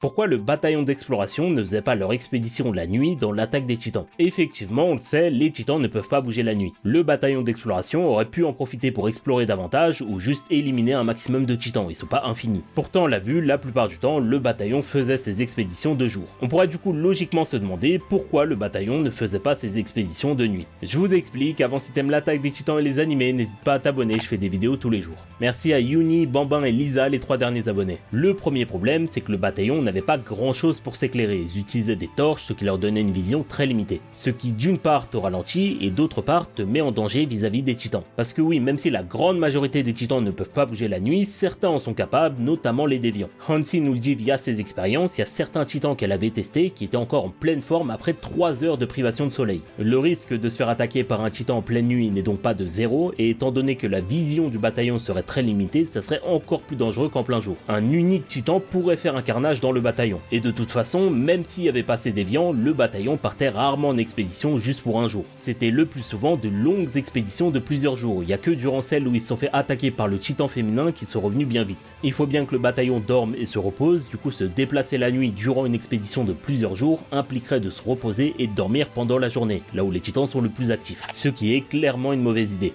Pourquoi le bataillon d'exploration ne faisait pas leur expédition la nuit dans l'attaque des titans? Effectivement, on le sait, les titans ne peuvent pas bouger la nuit. Le bataillon d'exploration aurait pu en profiter pour explorer davantage ou juste éliminer un maximum de titans, ils sont pas infinis. Pourtant on l'a vu, la plupart du temps, le bataillon faisait ses expéditions de jour. On pourrait du coup logiquement se demander pourquoi le bataillon ne faisait pas ses expéditions de nuit. Je vous explique, avant si t'aimes l'attaque des titans et les animés, n'hésite pas à t'abonner, je fais des vidéos tous les jours. Merci à Yuni, Bambin et Lisa, les 3 derniers abonnés. Le premier problème, c'est que le bataillon n'avait pas grand chose pour s'éclairer, ils utilisaient des torches, ce qui leur donnait une vision très limitée. Ce qui d'une part te ralentit et d'autre part te met en danger vis-à-vis des titans. Parce que oui, même si la grande majorité des titans ne peuvent pas bouger la nuit, certains en sont capables, notamment les déviants. Hansi nous le dit via ses expériences, il y a certains titans qu'elle avait testés qui étaient encore en pleine forme après 3 heures de privation de soleil. Le risque de se faire attaquer par un titan en pleine nuit n'est donc pas de zéro, et étant donné que la vision du bataillon serait très limitée, ça serait encore plus dangereux qu'en plein jour. Un unique titan pourrait faire un carnage dans le bataillon. Et de toute façon, même s'il y avait pas ces déviants, le bataillon partait rarement en expédition juste pour un jour. C'était le plus souvent de longues expéditions de plusieurs jours, il y a que durant celles où ils se sont fait attaquer par le titan féminin qu'ils sont revenus bien vite. Il faut bien que le bataillon dorme et se repose, du coup se déplacer la nuit durant une expédition de plusieurs jours impliquerait de se reposer et de dormir pendant la journée, là où les titans sont le plus actifs, ce qui est clairement une mauvaise idée.